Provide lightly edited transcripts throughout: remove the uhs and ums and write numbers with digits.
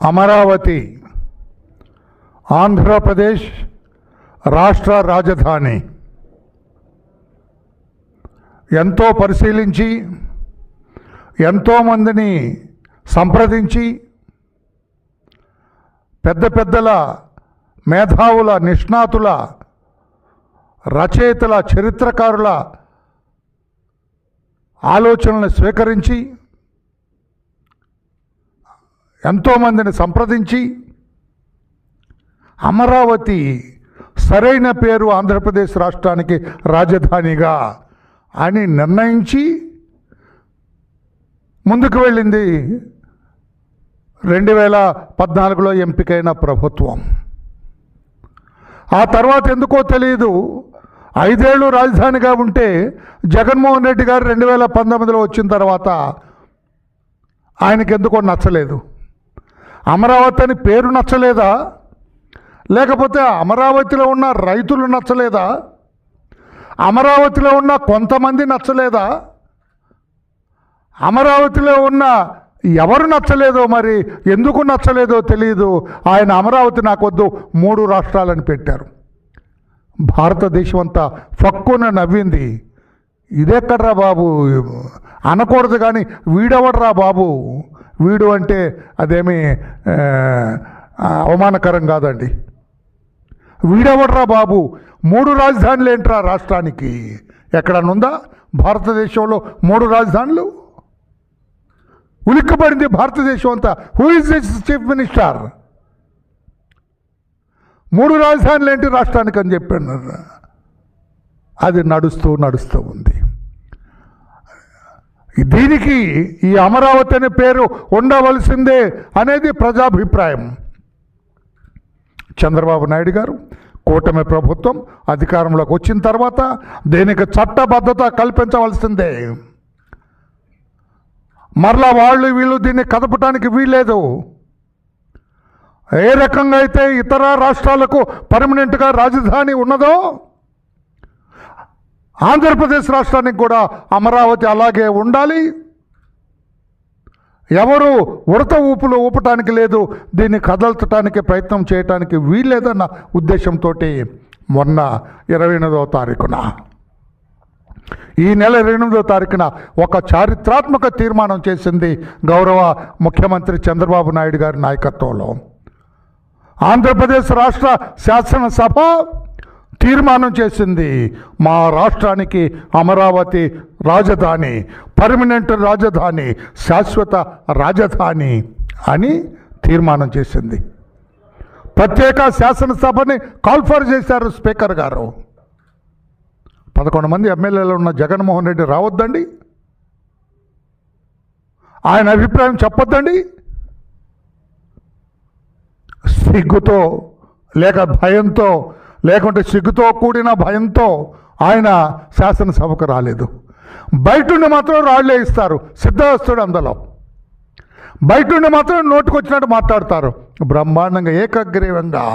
అమరావతి ఆంధ్రప్రదేశ్ రాష్ట్ర రాజధాని. ఎంతో పరిశీలించి ఎంతోమందిని సంప్రదించి పెద్దల మేధావుల, నిష్ణాతుల, రచయితల, చరిత్రకారుల ఆలోచనలను స్వీకరించి ఎంతోమందిని సంప్రదించి అమరావతి సరైన పేరు ఆంధ్రప్రదేశ్ రాష్ట్రానికి రాజధానిగా అని నిర్ణయించి ముందుకు వెళ్ళింది 2014లో ఎంపికైన ప్రభుత్వం. ఆ తర్వాత ఎందుకో తెలియదు 5 ఏళ్ళు రాజధానిగా ఉంటే జగన్మోహన్ రెడ్డి గారు 2019లో వచ్చిన తర్వాత ఆయనకి ఎందుకో నచ్చలేదు. అమరావతి అని పేరు నచ్చలేదా, లేకపోతే అమరావతిలో ఉన్న రైతులు నచ్చలేదా, అమరావతిలో ఉన్న కొంతమంది నచ్చలేదా, అమరావతిలో ఉన్న ఎవరు నచ్చలేదో, మరి ఎందుకు నచ్చలేదో తెలియదు. ఆయన అమరావతి నాకొద్దు 3 రాష్ట్రాలని పెట్టారు. భారతదేశం అంతా ఫక్కున నవ్వింది. ఇదెక్కడ్రా బాబు అనకూడదు, కానీ వీడెవడ్రా బాబు, వీడు అంటే అదేమీ అవమానకరం కాదండి. వీడెవడ్రా బాబు, 3 రాజధానులు ఏంట్రా రాష్ట్రానికి? ఎక్కడనుందా భారతదేశంలో 3 రాజధానులు? ఉలిక్కిపడింది భారతదేశం అంతా. Who is this chief minister? 3 రాజధానులు ఏంటి రాష్ట్రానికి అని చెప్పాను. అది నడుస్తూ ఉంది. దీనికి ఈ అమరావతి అనే పేరు ఉండవలసిందే అనేది ప్రజాభిప్రాయం. చంద్రబాబు నాయుడు గారు, కూటమి ప్రభుత్వం అధికారంలోకి వచ్చిన తర్వాత దీనికి చట్టబద్ధత కల్పించవలసిందే. మరలా వీళ్ళు దీన్ని కదపటానికి వీల్లేదు. ఏ రకంగా అయితే ఇతర రాష్ట్రాలకు పర్మనెంట్గా రాజధాని ఉన్నదో ఆంధ్రప్రదేశ్ రాష్ట్రానికి కూడా అమరావతి అలాగే ఉండాలి. ఎవరు ఉడత ఊపులు ఊపటానికి లేదు, దీన్ని కదల్చడానికి ప్రయత్నం చేయటానికి వీల్లేదన్న ఉద్దేశంతో మొన్న 28వ తారీఖున, ఈ నెల 28వ తారీఖున ఒక చారిత్రాత్మక తీర్మానం చేసింది గౌరవ ముఖ్యమంత్రి చంద్రబాబు నాయుడు గారి నాయకత్వంలో. ఆంధ్రప్రదేశ్ రాష్ట్ర శాసనసభ తీర్మానం చేసింది, మా రాష్ట్రానికి అమరావతి రాజధాని, పర్మనెంట్ రాజధాని, శాశ్వత రాజధాని అని తీర్మానం చేసింది. ప్రత్యేక శాసనసభని కాల్ఫర్ చేశారు స్పీకర్ గారు. 11 మంది ఎమ్మెల్యేలు ఉన్న జగన్మోహన్ రెడ్డి రావద్దండి, ఆయన అభిప్రాయం చెప్పొద్దండి. సిగ్గుతో లేక భయంతో, లేకుంటే సిగ్గుతో కూడిన భయంతో ఆయన శాసనసభకు రాలేదు. బయటుండి మాత్రం రాళ్లే ఇస్తారు, సిద్ధవస్తుడు అందులో. బయటుండి మాత్రం నోటుకొచ్చినట్టు మాట్లాడతారు. బ్రహ్మాండంగా ఏకగ్రీవంగా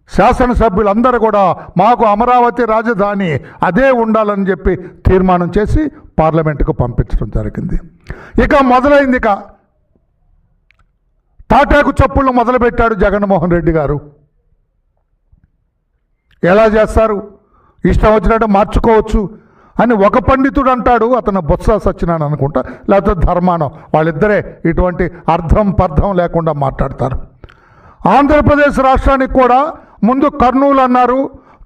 శాసనసభ్యులందరూ కూడా మాకు అమరావతి రాజధాని అదే ఉండాలని చెప్పి తీర్మానం చేసి పార్లమెంటుకు పంపించడం జరిగింది. ఇక మొదలైంది, ఇక తాటాకు చప్పుళ్ళు మొదలుపెట్టాడు జగన్మోహన్ రెడ్డి గారు. ఎలా చేస్తారు, ఇష్టం వచ్చినట్టు మార్చుకోవచ్చు అని ఒక పండితుడు అంటాడు, అతను బొత్స సత్యనారాయణ అనుకుంటా, లేకపోతే ధర్మానం, వాళ్ళిద్దరే ఇటువంటి అర్థం పర్థం లేకుండా మాట్లాడతారు. ఆంధ్రప్రదేశ్ రాష్ట్రానికి కూడా ముందు కర్నూలు అన్నారు,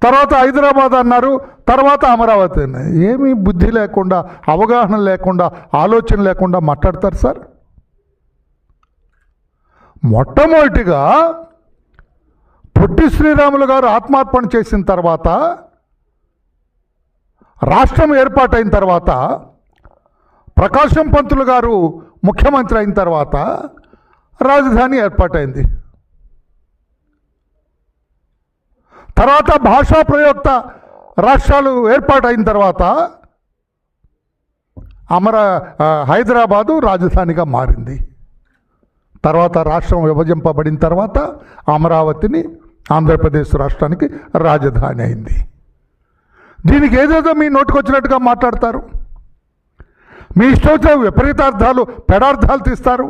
తర్వాత హైదరాబాద్ అన్నారు, తర్వాత అమరావతి. ఏమీ బుద్ధి లేకుండా, అవగాహన లేకుండా, ఆలోచన లేకుండా మాట్లాడతారు సార్. మొట్టమొదటిగా పొట్టి శ్రీరాములు గారు ఆత్మార్పణ చేసిన తర్వాత, రాష్ట్రం ఏర్పాటైన తర్వాత, ప్రకాశం పంతులు గారు ముఖ్యమంత్రి అయిన తర్వాత రాజధాని ఏర్పాటైంది. తర్వాత భాషా ప్రయుక్త రాష్ట్రాలు ఏర్పాటైన తర్వాత హైదరాబాదు రాజధానిగా మారింది. తర్వాత రాష్ట్రం విభజింపబడిన తర్వాత అమరావతిని ఆంధ్రప్రదేశ్ రాష్ట్రానికి రాజధాని అయింది. దీనికి ఏదేదో మీ నోటికొచ్చినట్టుగా మాట్లాడతారు, మీ ఇష్టం విపరీతార్థాలు, పెడార్థాలు తీస్తారు.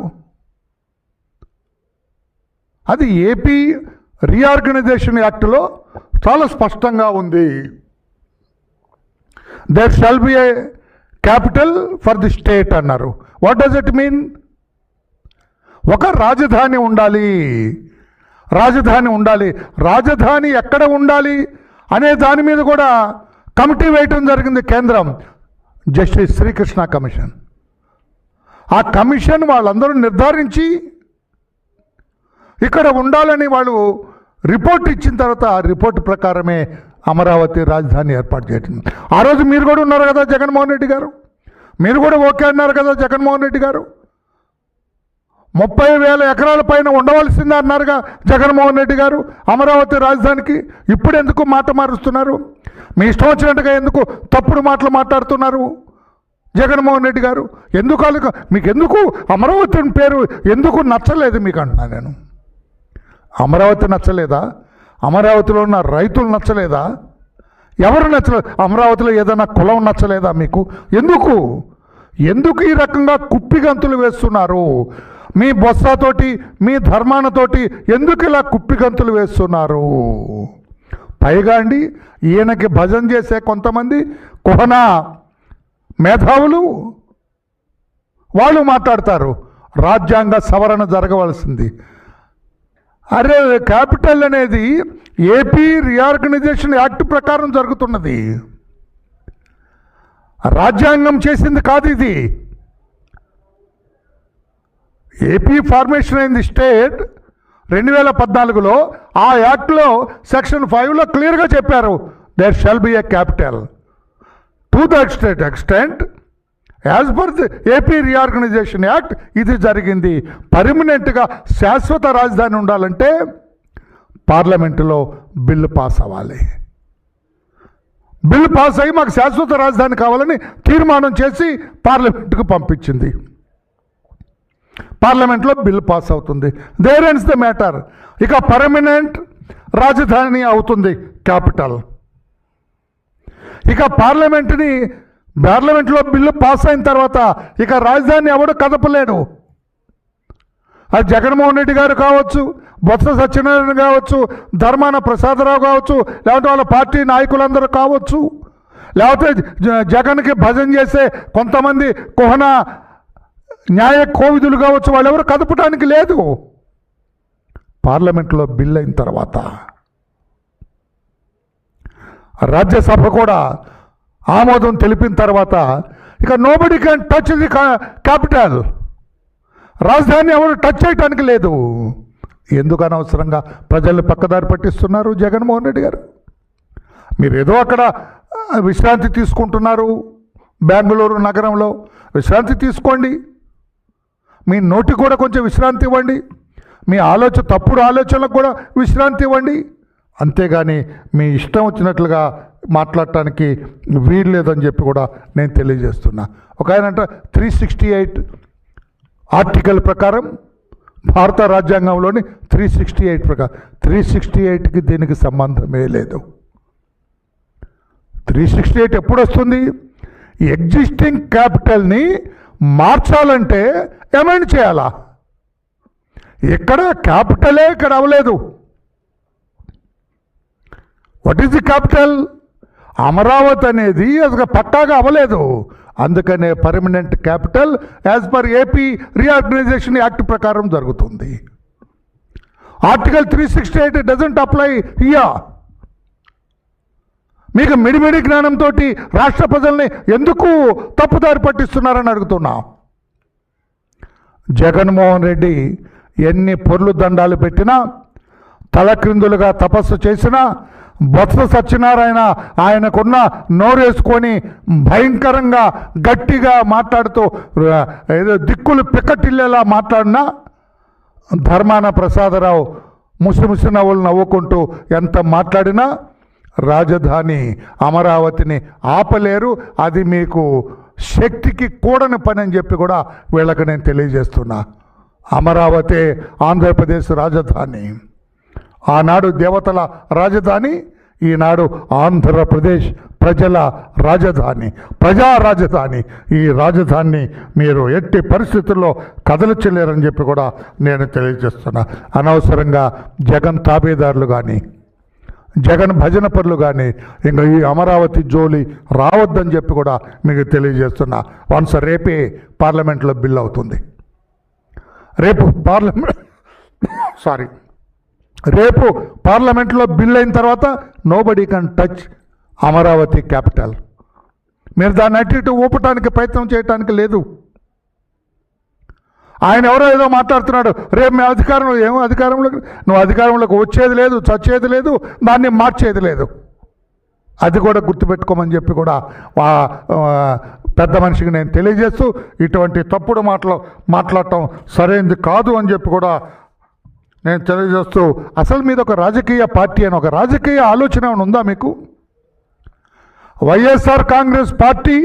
అది ఏపీ రీఆర్గనైజేషన్ యాక్ట్లో చాలా స్పష్టంగా ఉంది. There shall be a capital for the state అన్నారు. What does it mean? ఒక రాజధాని ఉండాలి, రాజధాని ఉండాలి. రాజధాని ఎక్కడ ఉండాలి అనే దాని మీద కూడా కమిటీ వేయటం జరిగింది కేంద్రం, జస్టిస్ శ్రీకృష్ణ కమిషన్. ఆ కమిషన్ వాళ్ళందరూ నిర్ధారించి ఇక్కడ ఉండాలని వాళ్ళు రిపోర్ట్ ఇచ్చిన తర్వాత ఆ రిపోర్ట్ ప్రకారమే అమరావతి రాజధాని ఏర్పాటు చేయటం. ఆ రోజు మీరు కూడా ఉన్నారు కదా జగన్మోహన్ రెడ్డి గారు, మీరు కూడా ఓకే అన్నారు కదా జగన్మోహన్ రెడ్డి గారు. 30,000 ఎకరాల పైన ఉండవలసిందే అన్నారుగా జగన్మోహన్ రెడ్డి గారు అమరావతి రాజధానికి. ఇప్పుడు ఎందుకు మాట మారుస్తున్నారు? మీ ఇష్టం వచ్చినట్టుగా ఎందుకు తప్పుడు మాటలు మాట్లాడుతున్నారు జగన్మోహన్ రెడ్డి గారు? ఎందుకు మీకు ఎందుకు అమరావతి పేరు ఎందుకు నచ్చలేదు మీకు అంటున్నా నేను. అమరావతి నచ్చలేదా? అమరావతిలో ఉన్న రైతులు నచ్చలేదా? ఎవరు నచ్చలేదు? అమరావతిలో ఏదైనా కులం నచ్చలేదా మీకు? ఎందుకు ఈ రకంగా కుప్పిగంతులు వేస్తున్నారు? మీ బొత్సతోటి మీ ధర్మానతోటి ఎందుకు ఇలా కుప్పిగంతులు వేస్తున్నారు? పైగా అండి ఈయనకి భజన చేసే కొంతమంది కుహనా మేధావులు వాళ్ళు మాట్లాడతారు రాజ్యాంగ సవరణ జరగవలసింది. అరే క్యాపిటల్ అనేది ఏపీ రీఆర్గనైజేషన్ యాక్ట్ ప్రకారం జరుగుతున్నది, రాజ్యాంగం చేసింది కాదు ఇది. ఏపీ ఫార్మేషన్ అయింది స్టేట్ 2014లో. ఆ యాక్ట్లో సెక్షన్ 5లో క్లియర్గా చెప్పారు there shall be a capital. To that extent as per the AP reorganisation act ఇది జరిగింది. పర్మనెంట్గా శాశ్వత రాజధాని ఉండాలంటే పార్లమెంటులో బిల్లు పాస్ అవ్వాలి. బిల్లు పాస్ అయ్యి మాకు శాశ్వత రాజధాని కావాలని తీర్మానం చేసి పార్లమెంటుకు పంపించింది. పార్లమెంట్లో బిల్లు పాస్ అవుతుంది. There ends the matter. ఇక పర్మనెంట్ రాజధాని అవుతుంది క్యాపిటల్. ఇక పార్లమెంట్లో బిల్లు పాస్ అయిన తర్వాత ఇక రాజధాని ఎవడు కదపలేడు. అది జగన్మోహన్ రెడ్డి గారు కావచ్చు, బొత్స సత్యనారాయణ కావచ్చు, ధర్మాన ప్రసాదరావు కావచ్చు, లేకపోతే వాళ్ళ పార్టీ నాయకులందరూ కావచ్చు, లేకపోతే జగన్కి భజన చేసే కొంతమంది కుహనా న్యాయ కోవిదులు కావచ్చు, వాళ్ళెవరు కదపడానికి లేదు. పార్లమెంట్లో బిల్ అయిన తర్వాత రాజ్యసభ కూడా ఆమోదం తెలిపిన తర్వాత ఇక nobody can touch the capital. రాజధాని ఎవరు టచ్ చేయటానికి లేదు. ఎందుకు అనవసరంగా ప్రజల్ని పక్కదారి పట్టిస్తున్నారు జగన్మోహన్ రెడ్డి గారు? మీరు ఏదో అక్కడ విశ్రాంతి తీసుకుంటున్నారు, బెంగళూరు నగరంలో విశ్రాంతి తీసుకోండి, మీ నోటికి కూడా కొంచెం విశ్రాంతి ఇవ్వండి, మీ తప్పుడు ఆలోచనలకు కూడా విశ్రాంతి ఇవ్వండి. అంతేగాని మీ ఇష్టం వచ్చినట్లుగా మాట్లాడటానికి వీలు లేదని చెప్పి కూడా నేను తెలియజేస్తున్నా. ఒక ఆయన అంటే 368 ఆర్టికల్ ప్రకారం భారత రాజ్యాంగంలోని 368 ప్రకారం 368కి దీనికి సంబంధమే లేదు. 368 ఎప్పుడు వస్తుంది? ఎగ్జిస్టింగ్ క్యాపిటల్ని మార్చాలంటే అమెండ్ చేయాలా? ఇక్కడ క్యాపిటలే ఇక్కడ అవ్వలేదు. What is the capital? Amaravati అనేది అది పట్టాగా అవ్వలేదు. అందుకనే permanent capital as per AP reorganisation act ప్రకారం జరుగుతుంది. Article 368 doesn't apply here. మీకు మిడిమిడి జ్ఞానంతో రాష్ట్ర ప్రజల్ని ఎందుకు తప్పుదారి పట్టిస్తున్నారని అడుగుతున్నా. జగన్మోహన్ రెడ్డి ఎన్ని పొర్లు దండాలు పెట్టినా, తలక్రిందులుగా తపస్సు చేసినా, బొత్స సత్యనారాయణ ఆయనకున్న నోరేసుకొని భయంకరంగా గట్టిగా మాట్లాడుతూ ఏదో దిక్కులు పిక్కటిల్లేలా మాట్లాడినా, ధర్మాన ప్రసాదరావు ముసిముసి నవ్వులు నవ్వుకుంటూ ఎంత మాట్లాడినా రాజధాని అమరావతిని ఆపలేరు. అది మీకు శక్తికి కూడని పని అని చెప్పి కూడా వీళ్ళకి నేను తెలియజేస్తున్నా. అమరావతి ఆంధ్రప్రదేశ్ రాజధాని. ఆనాడు దేవతల రాజధాని, ఈనాడు ఆంధ్రప్రదేశ్ ప్రజల రాజధాని, ప్రజా రాజధాని. ఈ రాజధానిని మీరు ఎట్టి పరిస్థితుల్లో కదల్చలేరని చెప్పి కూడా నేను తెలియజేస్తున్నా. అనవసరంగా జగన్ తాబేదారులు కానీ, జగన్ భజన పరులు కానీ ఇంకా ఈ అమరావతి జోలి రావద్దని చెప్పి కూడా మీకు తెలియజేస్తున్నా. వన్స్ రేపే పార్లమెంట్లో బిల్ అవుతుంది. రేపు పార్లమెంట్లో బిల్ అయిన తర్వాత nobody can touch Amaravati capital. మీరు దాన్ని అటు ఇటు ఊపటానికి ప్రయత్నం చేయటానికి లేదు. ఆయన ఎవరో ఏదో మాట్లాడుతున్నాడు, రేపు మేము అధికారంలో నువ్వు అధికారంలోకి వచ్చేది లేదు, చచ్చేది లేదు, దాన్ని మార్చేది లేదు. అది కూడా గుర్తుపెట్టుకోమని చెప్పి కూడా పెద్ద మనిషికి నేను తెలియజేస్తూ, ఇటువంటి తప్పుడు మాట్లాడటం సరైనది కాదు అని చెప్పి కూడా నేను తెలియజేస్తూ, అసలు మీద ఒక రాజకీయ పార్టీ అని ఒక రాజకీయ ఆలోచన ఉందా మీకు? వైఎస్ఆర్ కాంగ్రెస్ పార్టీ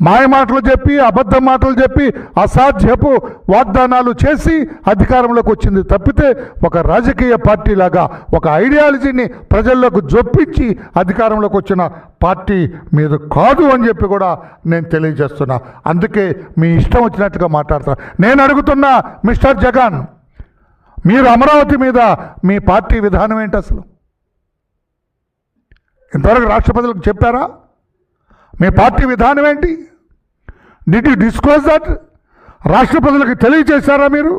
మాయ మాటలు చెప్పి, అబద్ధ మాటలు చెప్పి, అసాధ్యపు వాగ్దానాలు చేసి అధికారంలోకి వచ్చింది తప్పితే ఒక రాజకీయ పార్టీ లాగా ఒక ఐడియాలజీని ప్రజల్లోకి జొప్పించి అధికారంలోకి వచ్చిన పార్టీ మీద కాదు అని చెప్పి కూడా నేను తెలియజేస్తున్నా. అందుకే మీ ఇష్టం వచ్చినట్టుగా మాట్లాడతాను. నేను అడుగుతున్నా మిస్టర్ జగన్, మీరు అమరావతి మీద మీ పార్టీ విధానం ఏంటి? అసలు ఇంతవరకు రాష్ట్ర ప్రజలకు చెప్పారా? మీ పార్టీ విధానం ఏంటి? Did you disclose that? రాష్ట్ర ప్రజలకు తెలియజేశారా మీరు?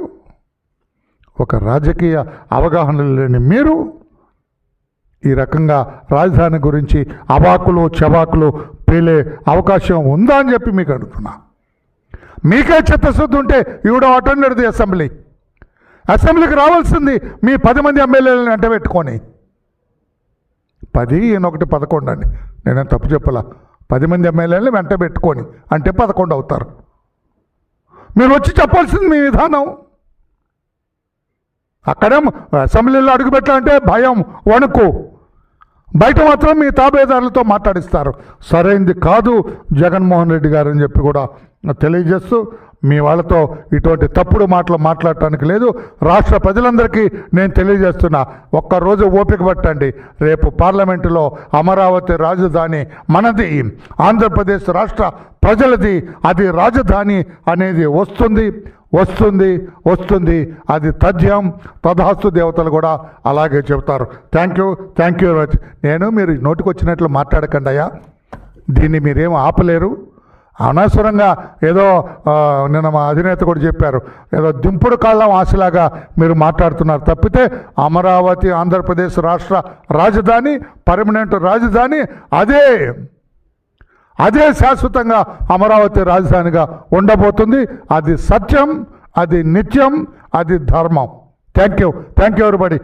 ఒక రాజకీయ అవగాహన లేని మీరు ఈ రకంగా రాజధాని గురించి అవాకులు చవాకులు పేలే అవకాశం ఉందా అని చెప్పి మీకు అడుగుతున్నా. మీకే చిత్తశుద్ధి ఉంటే you would have attended the assembly. అసెంబ్లీకి రావాల్సింది మీ 10 మంది ఎమ్మెల్యేలను వెంట పెట్టుకొని. 10 ఈయనొకటి 11 అండి, నేనేం తప్పు చెప్పలా. 10 మంది ఎమ్మెల్యేలను వెంట పెట్టుకొని అంటే 11 అవుతారు. మీరు వచ్చి చెప్పాల్సింది మీ విధానం. అక్కడే అసెంబ్లీలో అడుగుపెట్టాలంటే భయం, వణుకు, బయట మాత్రం మీ తాబేదారులతో మాట్లాడిస్తారు. సరైంది కాదు జగన్మోహన్ రెడ్డి గారు అని చెప్పి కూడా తెలియజేస్తూ, మీ వాళ్ళతో ఇటువంటి తప్పుడు మాటలు మాట్లాడటానికి లేదు. రాష్ట్ర ప్రజలందరికీ నేను తెలియజేస్తున్నా, ఒక్కరోజు ఓపిక పట్టండి. రేపు పార్లమెంటులో అమరావతి రాజధాని మనది, ఆంధ్రప్రదేశ్ రాష్ట్ర ప్రజలది. అది రాజధాని అనేది వస్తుంది. అది తథ్యం. తథాస్తు దేవతలు కూడా అలాగే చెబుతారు. Thank you very much. మీరు నోటికి వచ్చినట్లు మాట్లాడకండి అయ్యా, దీన్ని మీరేం ఆపలేరు. అనవసరంగా ఏదో నిన్న మా అధినేత కూడా చెప్పారు, ఏదో దింపుడు కాళ్ళం ఆశలాగా మీరు మాట్లాడుతున్నారు తప్పితే అమరావతి ఆంధ్రప్రదేశ్ రాష్ట్ర రాజధాని, పర్మనెంట్ రాజధాని అదే శాశ్వతంగా అమరావతి రాజధానిగా ఉండబోతుంది. అది సత్యం, అది నిత్యం, అది ధర్మం. Thank you everybody.